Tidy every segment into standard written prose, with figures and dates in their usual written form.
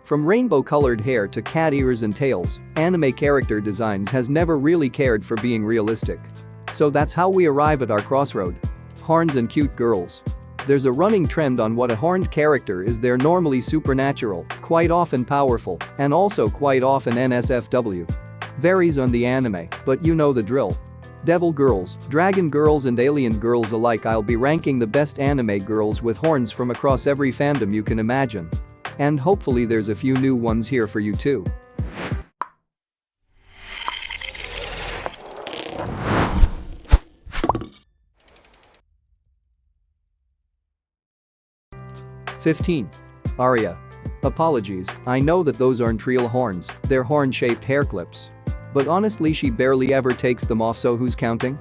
From rainbow-colored hair to cat ears and tails, anime character designs has never really cared for being realistic. So that's how we arrive at our crossroad. Horns and cute girls. There's a running trend on what a horned character is. They're normally supernatural, quite often powerful, and also quite often NSFW. Varies on the anime, but you know the drill. Devil girls, dragon girls and alien girls alike. I'll be ranking the best anime girls with horns from across every fandom you can imagine. And hopefully there's a few new ones here for you too. (15) Arya. Apologies, I know that those aren't real horns, they're horn-shaped hair clips. But honestly she barely ever takes them off, so who's counting?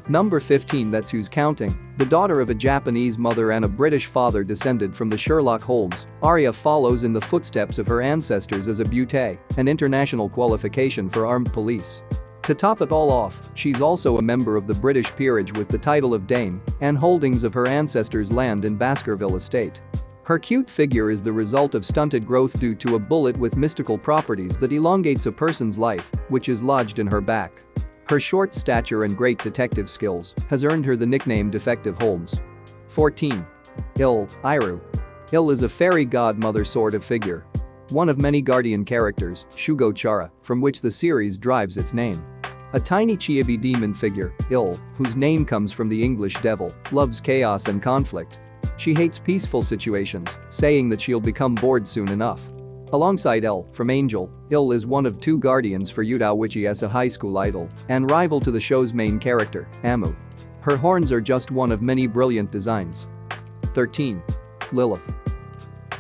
Number 15, that's who's counting. The daughter of a Japanese mother and a British father descended from the Sherlock Holmes, Arya follows in the footsteps of her ancestors as a beauté, an international qualification for armed police. To top it all off, she's also a member of the British peerage with the title of Dame and holdings of her ancestors' land in Baskerville Estate. Her cute figure is the result of stunted growth due to a bullet with mystical properties that elongates a person's life, which is lodged in her back. Her short stature and great detective skills has earned her the nickname Defective Holmes. 14. Iru. Is a fairy godmother sort of figure. One of many guardian characters, Shugo Chara, from which the series derives its name. A tiny chibi demon figure, whose name comes from the English devil, loves chaos and conflict. She hates peaceful situations, saying that she'll become bored soon enough. Alongside L from Angel, is one of two guardians for Yudawichi as a high school idol and rival to the show's main character, Amu. Her horns are just one of many brilliant designs. 13. Lilith.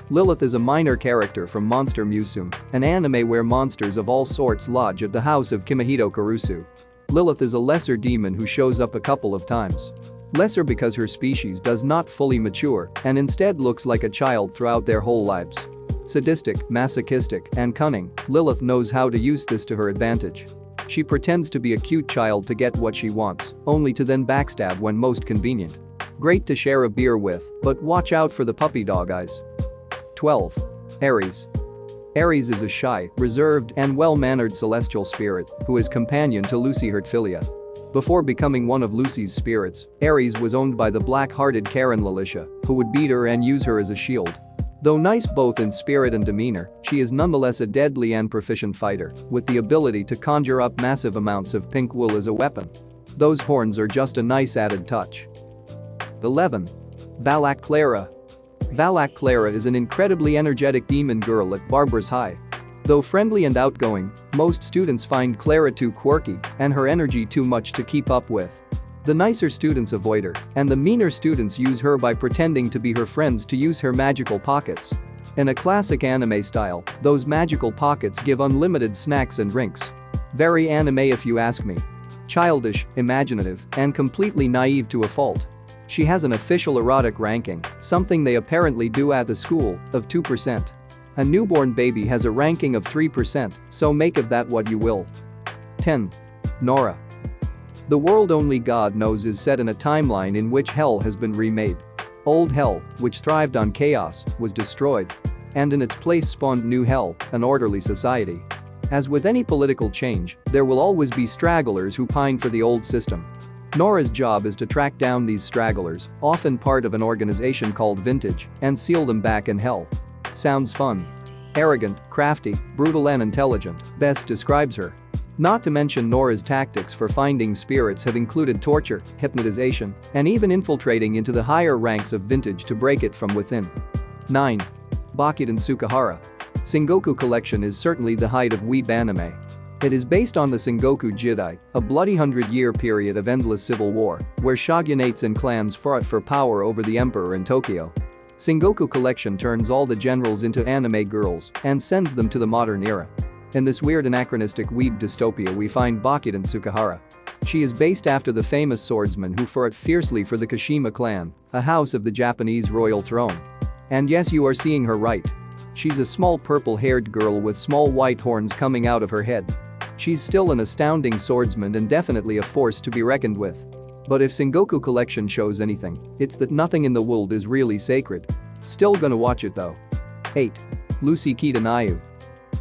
Lilith is a minor character from Monster Musume, an anime where monsters of all sorts lodge at the house of Kimihito Kurusu. Lilith is a lesser demon who shows up a couple of times. Lesser because her species does not fully mature and instead looks like a child throughout their whole lives. Sadistic, masochistic, and cunning, Lilith knows how to use this to her advantage. She pretends to be a cute child to get what she wants, only to then backstab when most convenient. Great to share a beer with, but watch out for the puppy dog eyes. 12. Ares. Ares is a shy, reserved, and well-mannered celestial spirit who is companion to Lucy Hertfilia. Before becoming one of Lucy's spirits, Ares was owned by the black-hearted Karen Lalicia, who would beat her and use her as a shield. Though nice both in spirit and demeanor, she is nonetheless a deadly and proficient fighter, with the ability to conjure up massive amounts of pink wool as a weapon. Those horns are just a nice added touch. 11. Valak Clara. Valak Clara is an incredibly energetic demon girl at Barbara's High. Though friendly and outgoing, most students find Clara too quirky and her energy too much to keep up with. The nicer students avoid her, and the meaner students use her by pretending to be her friends to use her magical pockets. In a classic anime style, those magical pockets give unlimited snacks and drinks. Very anime if you ask me. Childish, imaginative, and completely naive to a fault. She has an official erotic ranking, something they apparently do at the school, of 2%. A newborn baby has a ranking of 3%, so make of that what you will. 10. Nora. The world only God knows is set in a timeline in which Hell has been remade. Old Hell, which thrived on chaos, was destroyed. And in its place spawned new Hell, an orderly society. As with any political change, there will always be stragglers who pine for the old system. Nora's job is to track down these stragglers, often part of an organization called Vintage, and seal them back in Hell. Sounds fun. Arrogant, crafty, brutal and intelligent, best describes her. Not to mention Nora's tactics for finding spirits have included torture, hypnotization, and even infiltrating into the higher ranks of Vintage to break it from within. 9. Bakit and Sukahara. Sengoku Collection is certainly the height of weeb anime. It is based on the Sengoku Jidai, a bloody 100-year period of endless civil war, where shogunates and clans fought for power over the emperor in Tokyo. Sengoku Collection turns all the generals into anime girls and sends them to the modern era. In this weird anachronistic weeb dystopia we find Bakit and Sukahara. She is based after the famous swordsman who fought fiercely for the Kashima clan, a house of the Japanese royal throne. And yes, you are seeing her right. She's a small purple-haired girl with small white horns coming out of her head. She's still an astounding swordsman and definitely a force to be reckoned with. But if Sengoku Collection shows anything, it's that nothing in the world is really sacred. Still gonna watch it though. 8. Lucy Kitanayu.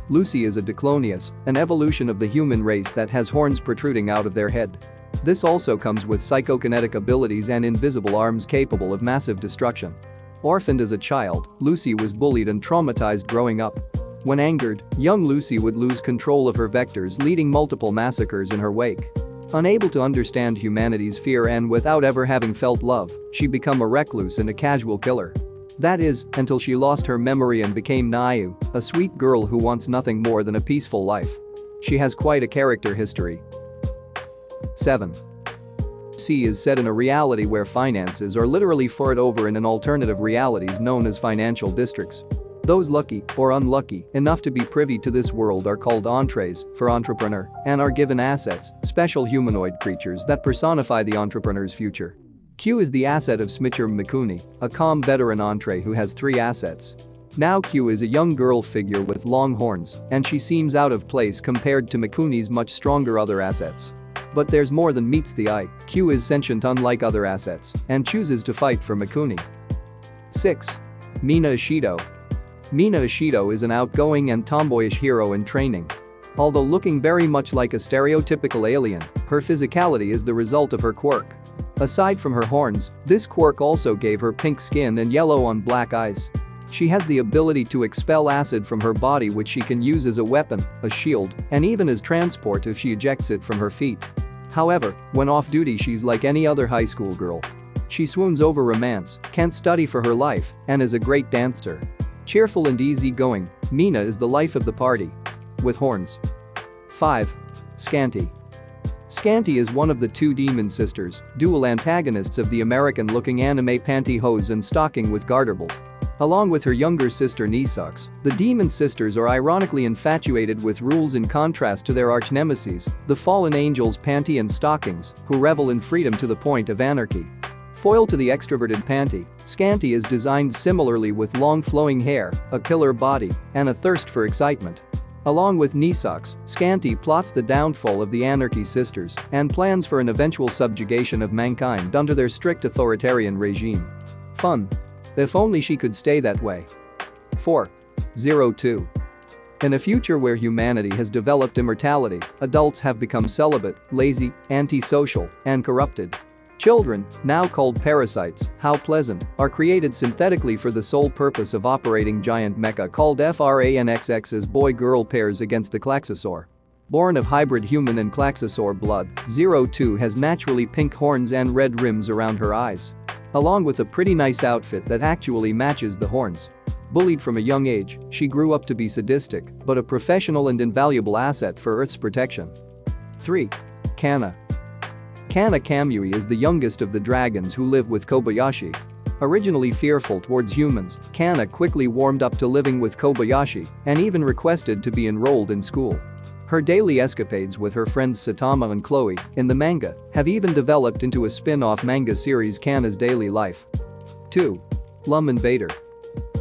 Lucy is a Diclonius, an evolution of the human race that has horns protruding out of their head. This also comes with psychokinetic abilities and invisible arms capable of massive destruction. Orphaned as a child, Lucy was bullied and traumatized growing up. When angered, young Lucy would lose control of her vectors, leading multiple massacres in her wake. Unable to understand humanity's fear and without ever having felt love, she became a recluse and a casual killer. That is, until she lost her memory and became Nayu, a sweet girl who wants nothing more than a peaceful life. She has quite a character history. 7. C is set in a reality where finances are literally fought over in an alternative realities known as financial districts. Those lucky, or unlucky, enough to be privy to this world are called entrees, for entrepreneur, and are given assets, special humanoid creatures that personify the entrepreneur's future. Q is the asset of Smichur Mikuni, a calm veteran entree who has 3 assets. Now Q is a young girl figure with long horns, and she seems out of place compared to Mikuni's much stronger other assets. But there's more than meets the eye. Q is sentient unlike other assets, and chooses to fight for Mikuni. 6. Mina Shito. Mina Shito is an outgoing and tomboyish hero in training. Although looking very much like a stereotypical alien, her physicality is the result of her quirk. Aside from her horns, this quirk also gave her pink skin and yellow on black eyes. She has the ability to expel acid from her body, which she can use as a weapon, a shield, and even as transport if she ejects it from her feet. However, when off duty she's like any other high school girl. She swoons over romance, can't study for her life, and is a great dancer. Cheerful and easygoing, Mina is the life of the party. With horns. 5. Scanty. Scanty is one of the 2 demon sisters, dual antagonists of the American-looking anime pantyhose and stocking with Garterbolt. Along with her younger sister Nezuko, the demon sisters are ironically infatuated with rules in contrast to their arch-nemeses, the fallen angels Panty and Stockings, who revel in freedom to the point of anarchy. Foil to the extroverted Panty, Scanty is designed similarly with long flowing hair, a killer body, and a thirst for excitement. Along with Nezuko, Scanty plots the downfall of the Anarchy sisters and plans for an eventual subjugation of mankind under their strict authoritarian regime. Fun. If only she could stay that way. 4. 02. In a future where humanity has developed immortality, adults have become celibate, lazy, antisocial, and corrupted. Children, now called parasites, how pleasant, are created synthetically for the sole purpose of operating giant mecha called FRANXX as boy-girl pairs against the Klaxosaur. Born of hybrid human and Klaxosaur blood, 02 has naturally pink horns and red rims around her eyes. Along with a pretty nice outfit that actually matches the horns. Bullied from a young age, she grew up to be sadistic, but a professional and invaluable asset for Earth's protection. 3. Kana. Kana Kamui is the youngest of the dragons who live with Kobayashi. Originally fearful towards humans, Kana quickly warmed up to living with Kobayashi and even requested to be enrolled in school. Her daily escapades with her friends Satama and Chloe in the manga have even developed into a spin-off manga series Kana's Daily Life. 2. Lum and Vader.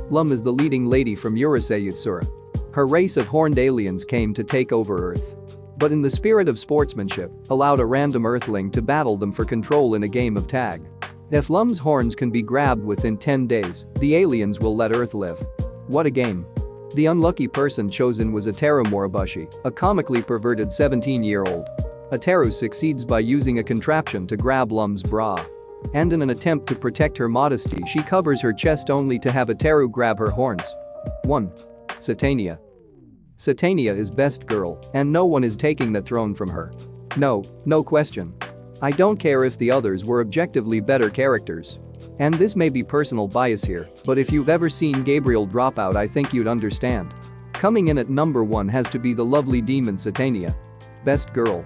Lum is the leading lady from Urusei Yatsura. Her race of horned aliens came to take over Earth. But in the spirit of sportsmanship, allowed a random Earthling to battle them for control in a game of tag. If Lum's horns can be grabbed within 10 days, the aliens will let Earth live. What a game. The unlucky person chosen was Ataru Moribushi, a comically perverted 17-year-old. Ataru succeeds by using a contraption to grab Lum's bra. And in an attempt to protect her modesty, she covers her chest only to have Ataru grab her horns. 1. Satania. Satania is best girl, and no one is taking the throne from her. No question. I don't care if the others were objectively better characters. And this may be personal bias here, but if you've ever seen Gabriel Dropout, I think you'd understand. Coming in at number 1 has to be the lovely demon Satania. Best girl.